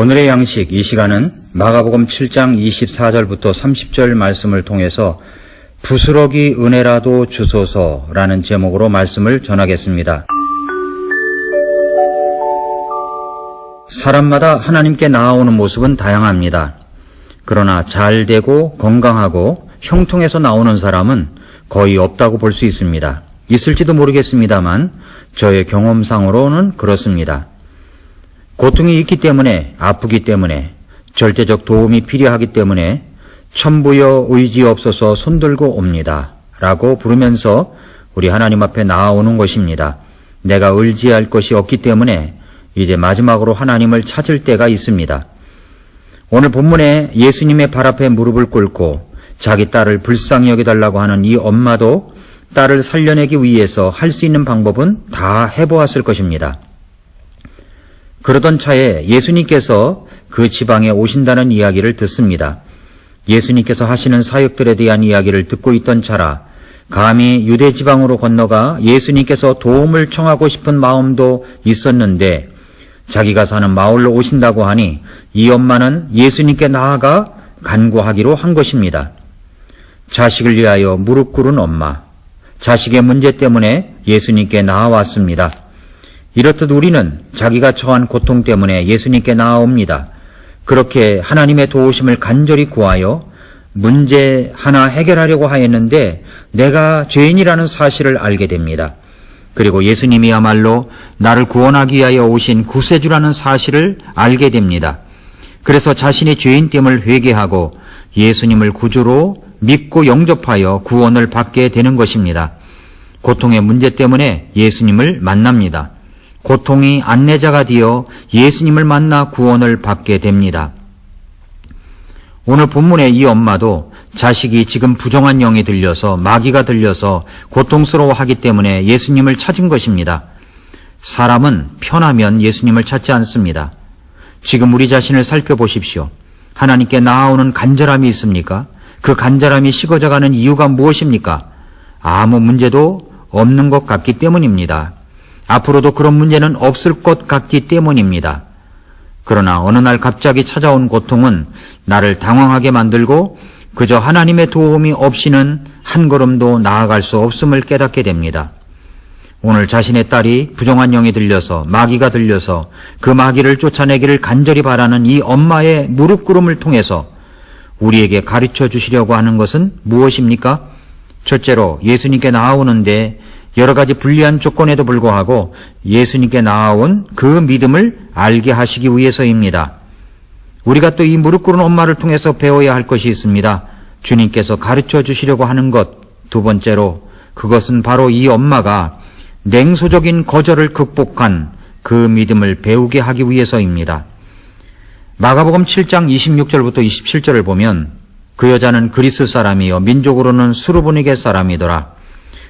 오늘의 양식 이 시간은 마가복음 7장 24절부터 30절 말씀을 통해서 부스러기 은혜라도 주소서라는 제목으로 말씀을 전하겠습니다. 사람마다 하나님께 나아오는 모습은 다양합니다. 그러나 잘 되고 건강하고 형통해서 나오는 사람은 거의 없다고 볼 수 있습니다. 있을지도 모르겠습니다만 저의 경험상으로는 그렇습니다. 고통이 있기 때문에, 아프기 때문에, 절대적 도움이 필요하기 때문에 천부여 의지 없어서 손들고 옵니다 라고 부르면서 우리 하나님 앞에 나아오는 것입니다. 내가 의지할 것이 없기 때문에 이제 마지막으로 하나님을 찾을 때가 있습니다. 오늘 본문에 예수님의 발 앞에 무릎을 꿇고 자기 딸을 불쌍히 여겨달라고 하는 이 엄마도 딸을 살려내기 위해서 할 수 있는 방법은 다 해보았을 것입니다. 그러던 차에 예수님께서 그 지방에 오신다는 이야기를 듣습니다. 예수님께서 하시는 사역들에 대한 이야기를 듣고 있던 차라 감히 유대 지방으로 건너가 예수님께서 도움을 청하고 싶은 마음도 있었는데 자기가 사는 마을로 오신다고 하니 이 엄마는 예수님께 나아가 간구하기로 한 것입니다. 자식을 위하여 무릎 꿇은 엄마, 자식의 문제 때문에 예수님께 나아왔습니다. 이렇듯 우리는 자기가 처한 고통 때문에 예수님께 나아옵니다. 그렇게 하나님의 도우심을 간절히 구하여 문제 하나 해결하려고 하였는데 내가 죄인이라는 사실을 알게 됩니다. 그리고 예수님이야말로 나를 구원하기 위하여 오신 구세주라는 사실을 알게 됩니다. 그래서 자신의 죄인됨을 회개하고 예수님을 구주로 믿고 영접하여 구원을 받게 되는 것입니다. 고통의 문제 때문에 예수님을 만납니다. 고통이 안내자가 되어 예수님을 만나 구원을 받게 됩니다. 오늘 본문의 이 엄마도 자식이 지금 부정한 영이 들려서 마귀가 들려서 고통스러워하기 때문에 예수님을 찾은 것입니다. 사람은 편하면 예수님을 찾지 않습니다. 지금 우리 자신을 살펴보십시오. 하나님께 나아오는 간절함이 있습니까? 그 간절함이 식어져가는 이유가 무엇입니까? 아무 문제도 없는 것 같기 때문입니다. 앞으로도 그런 문제는 없을 것 같기 때문입니다. 그러나 어느 날 갑자기 찾아온 고통은 나를 당황하게 만들고 그저 하나님의 도움이 없이는 한 걸음도 나아갈 수 없음을 깨닫게 됩니다. 오늘 자신의 딸이 부정한 영이 들려서 마귀가 들려서 그 마귀를 쫓아내기를 간절히 바라는 이 엄마의 무릎 꿇음을 통해서 우리에게 가르쳐 주시려고 하는 것은 무엇입니까? 첫째로 예수님께 나아오는데 여러 가지 불리한 조건에도 불구하고 예수님께 나아온 그 믿음을 알게 하시기 위해서입니다. 우리가 또 이 무릎 꿇은 엄마를 통해서 배워야 할 것이 있습니다. 주님께서 가르쳐 주시려고 하는 것. 두 번째로 그것은 바로 이 엄마가 냉소적인 거절을 극복한 그 믿음을 배우게 하기 위해서입니다. 마가복음 7장 26절부터 27절을 보면 그 여자는 그리스 사람이요 민족으로는 수르보니게 사람이더라.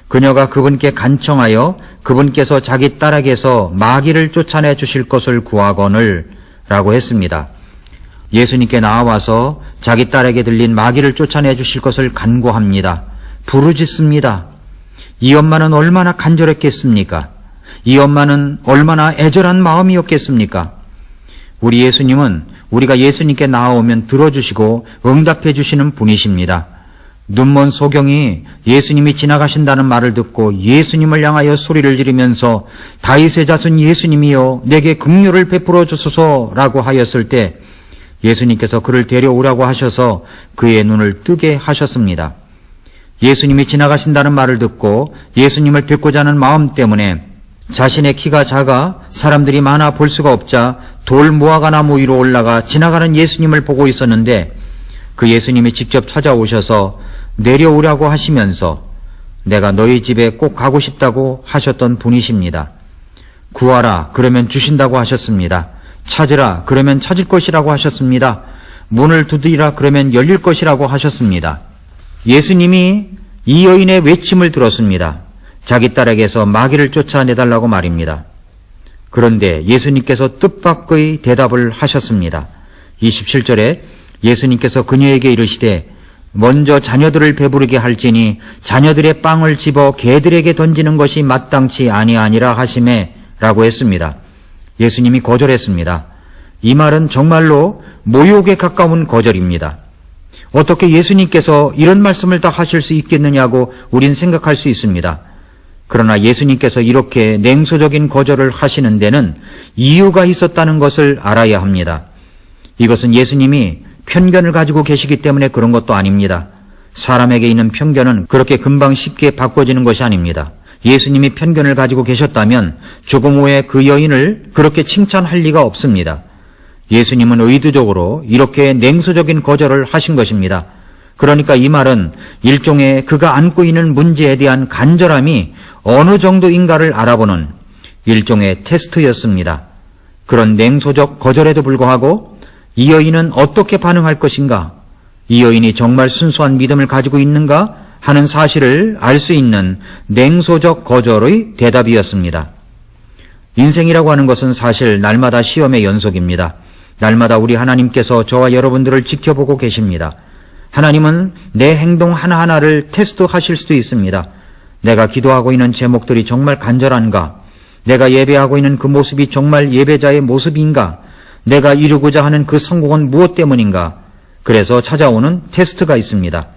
그녀가 그분께 간청하여 그분께서 자기 딸에게서 마귀를 쫓아내 주실 것을 구하거늘 라고 했습니다. 예수님께 나와서 자기 딸에게 들린 마귀를 쫓아내 주실 것을 간구합니다. 부르짖습니다. 이 엄마는 얼마나 간절했겠습니까? 이 엄마는 얼마나 애절한 마음이었겠습니까? 우리 예수님은 우리가 예수님께 나아오면 들어주시고 응답해 주시는 분이십니다. 눈먼 소경이 예수님이 지나가신다는 말을 듣고 예수님을 향하여 소리를 지르면서 다윗의 자손 예수님이여 내게 긍휼을 베풀어 주소서라고 하였을 때 예수님께서 그를 데려오라고 하셔서 그의 눈을 뜨게 하셨습니다. 예수님이 지나가신다는 말을 듣고 예수님을 뵙고자 하는 마음 때문에 자신의 키가 작아 사람들이 많아 볼 수가 없자 돌 무화과나무 위로 올라가 지나가는 예수님을 보고 있었는데 그 예수님이 직접 찾아오셔서 내려오라고 하시면서 내가 너희 집에 꼭 가고 싶다고 하셨던 분이십니다. 구하라 그러면 주신다고 하셨습니다. 찾으라 그러면 찾을 것이라고 하셨습니다. 문을 두드리라 그러면 열릴 것이라고 하셨습니다. 예수님이 이 여인의 외침을 들었습니다. 자기 딸에게서 마귀를 쫓아내달라고 말입니다. 그런데 예수님께서 뜻밖의 대답을 하셨습니다. 27절에 예수님께서 그녀에게 이르시되 먼저 자녀들을 배부르게 할지니 자녀들의 빵을 집어 개들에게 던지는 것이 마땅치 아니하니라 하시매 라고 했습니다. 예수님이 거절했습니다. 이 말은 정말로 모욕에 가까운 거절입니다. 어떻게 예수님께서 이런 말씀을 다 하실 수 있겠느냐고 우린 생각할 수 있습니다. 그러나 예수님께서 이렇게 냉소적인 거절을 하시는 데는 이유가 있었다는 것을 알아야 합니다. 이것은 예수님이 편견을 가지고 계시기 때문에 그런 것도 아닙니다. 사람에게 있는 편견은 그렇게 금방 쉽게 바꿔지는 것이 아닙니다. 예수님이 편견을 가지고 계셨다면 조금 후에 그 여인을 그렇게 칭찬할 리가 없습니다. 예수님은 의도적으로 이렇게 냉소적인 거절을 하신 것입니다. 그러니까 이 말은 일종의 그가 안고 있는 문제에 대한 간절함이 어느 정도인가를 알아보는 일종의 테스트였습니다. 그런 냉소적 거절에도 불구하고 이 여인은 어떻게 반응할 것인가? 이 여인이 정말 순수한 믿음을 가지고 있는가 하는 사실을 알 수 있는 냉소적 거절의 대답이었습니다. 인생이라고 하는 것은 사실 날마다 시험의 연속입니다. 날마다 우리 하나님께서 저와 여러분들을 지켜보고 계십니다. 하나님은 내 행동 하나하나를 테스트하실 수도 있습니다. 내가 기도하고 있는 제목들이 정말 간절한가? 내가 예배하고 있는 그 모습이 정말 예배자의 모습인가? 내가 이루고자 하는 그 성공은 무엇 때문인가? 그래서 찾아오는 테스트가 있습니다.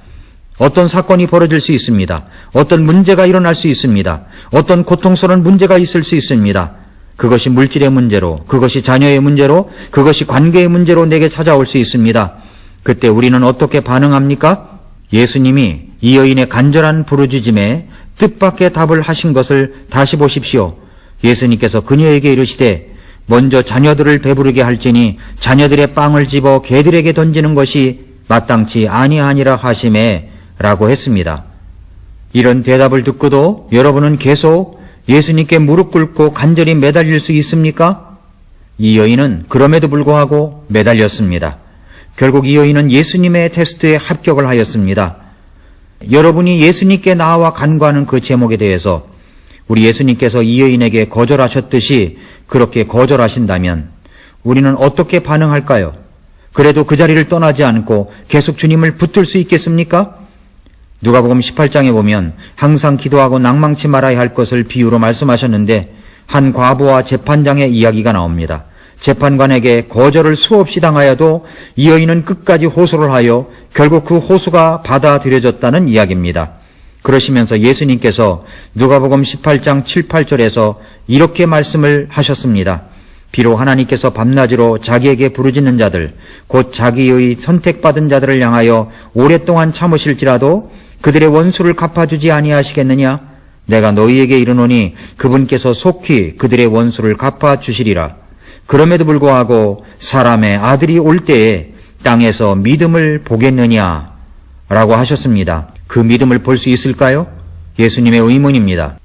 어떤 사건이 벌어질 수 있습니다. 어떤 문제가 일어날 수 있습니다. 어떤 고통스러운 문제가 있을 수 있습니다. 그것이 물질의 문제로, 그것이 자녀의 문제로, 그것이 관계의 문제로 내게 찾아올 수 있습니다. 그때 우리는 어떻게 반응합니까? 예수님이 이 여인의 간절한 부르짖음에 뜻밖의 답을 하신 것을 다시 보십시오. 예수님께서 그녀에게 이르시되 먼저 자녀들을 배부르게 할지니 자녀들의 빵을 집어 개들에게 던지는 것이 마땅치 아니하니라 하시매 라고 했습니다. 이런 대답을 듣고도 여러분은 계속 예수님께 무릎 꿇고 간절히 매달릴 수 있습니까? 이 여인은 그럼에도 불구하고 매달렸습니다. 결국 이 여인은 예수님의 테스트에 합격을 하였습니다. 여러분이 예수님께 나와 간구하는 그 제목에 대해서 우리 예수님께서 이 여인에게 거절하셨듯이 그렇게 거절하신다면 우리는 어떻게 반응할까요? 그래도 그 자리를 떠나지 않고 계속 주님을 붙들 수 있겠습니까? 누가복음 18장에 보면 항상 기도하고 낭망치 말아야 할 것을 비유로 말씀하셨는데 한 과부와 재판장의 이야기가 나옵니다. 재판관에게 거절을 수없이 당하여도 이 여인은 끝까지 호소를 하여 결국 그 호소가 받아들여졌다는 이야기입니다. 그러시면서 예수님께서 누가복음 18장 7, 8절에서 이렇게 말씀을 하셨습니다. 비록 하나님께서 밤낮으로 자기에게 부르짖는 자들, 곧 자기의 선택받은 자들을 향하여 오랫동안 참으실지라도 그들의 원수를 갚아주지 아니하시겠느냐? 내가 너희에게 이르노니 그분께서 속히 그들의 원수를 갚아주시리라. 그럼에도 불구하고 사람의 아들이 올 때에 땅에서 믿음을 보겠느냐? 라고 하셨습니다. 그 믿음을 볼 수 있을까요? 예수님의 의문입니다.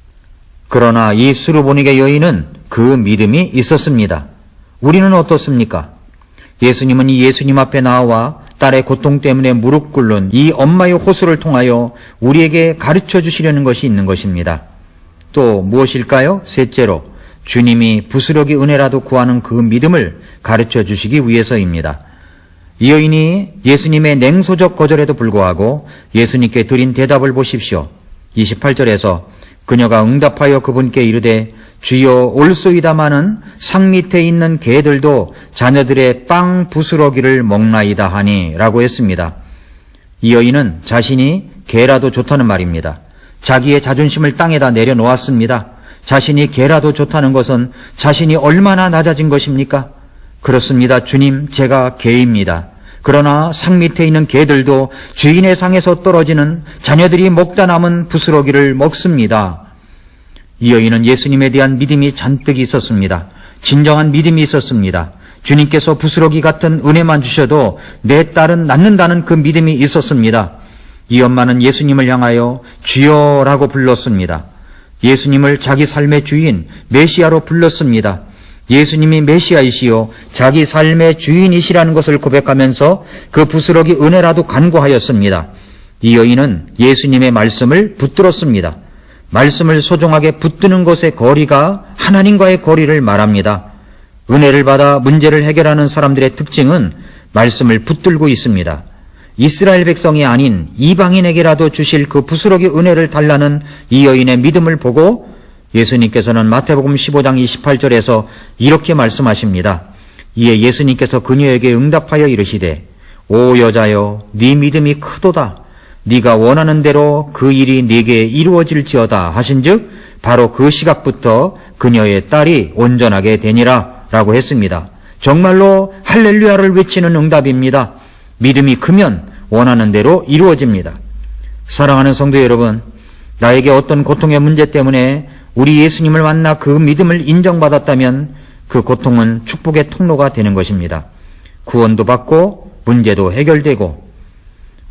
그러나 이 수르보니게 여인은 그 믿음이 있었습니다. 우리는 어떻습니까? 예수님은 이 예수님 앞에 나와 딸의 고통 때문에 무릎 꿇는 이 엄마의 호소를 통하여 우리에게 가르쳐 주시려는 것이 있는 것입니다. 또 무엇일까요? 셋째로 주님이 부스러기 은혜라도 구하는 그 믿음을 가르쳐 주시기 위해서입니다. 이 여인이 예수님의 냉소적 거절에도 불구하고 예수님께 드린 대답을 보십시오. 28절에서 그녀가 응답하여 그분께 이르되 주여 올소이다마는 상 밑에 있는 개들도 자녀들의 빵 부스러기를 먹나이다 하니 라고 했습니다. 이 여인은 자신이 개라도 좋다는 말입니다. 자기의 자존심을 땅에다 내려놓았습니다. 자신이 개라도 좋다는 것은 자신이 얼마나 낮아진 것입니까? 그렇습니다. 주님, 제가 개입니다. 그러나 상 밑에 있는 개들도 주인의 상에서 떨어지는 자녀들이 먹다 남은 부스러기를 먹습니다. 이 여인은 예수님에 대한 믿음이 잔뜩 있었습니다. 진정한 믿음이 있었습니다. 주님께서 부스러기 같은 은혜만 주셔도 내 딸은 낫는다는 그 믿음이 있었습니다. 이 엄마는 예수님을 향하여 주여라고 불렀습니다. 예수님을 자기 삶의 주인, 메시아로 불렀습니다. 예수님이 메시아이시요 자기 삶의 주인이시라는 것을 고백하면서 그 부스러기 은혜라도 간구하였습니다. 이 여인은 예수님의 말씀을 붙들었습니다. 말씀을 소중하게 붙드는 것의 거리가 하나님과의 거리를 말합니다. 은혜를 받아 문제를 해결하는 사람들의 특징은 말씀을 붙들고 있습니다. 이스라엘 백성이 아닌 이방인에게라도 주실 그 부스러기 은혜를 달라는 이 여인의 믿음을 보고 예수님께서는 마태복음 15장 28절에서 이렇게 말씀하십니다. 이에 예수님께서 그녀에게 응답하여 이르시되 오 여자여 네 믿음이 크도다. 네가 원하는 대로 그 일이 네게 이루어질지어다 하신즉 바로 그 시각부터 그녀의 딸이 온전하게 되니라 라고 했습니다. 정말로 할렐루야를 외치는 응답입니다. 믿음이 크면 원하는 대로 이루어집니다. 사랑하는 성도 여러분, 나에게 어떤 고통의 문제 때문에 우리 예수님을 만나 그 믿음을 인정받았다면 그 고통은 축복의 통로가 되는 것입니다. 구원도 받고 문제도 해결되고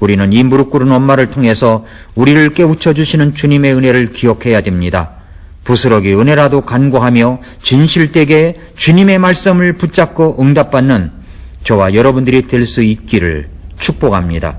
우리는 이 무릎 꿇은 엄마를 통해서 우리를 깨우쳐 주시는 주님의 은혜를 기억해야 됩니다. 부스러기 은혜라도 간구하며 진실되게 주님의 말씀을 붙잡고 응답받는 저와 여러분들이 될 수 있기를 축복합니다.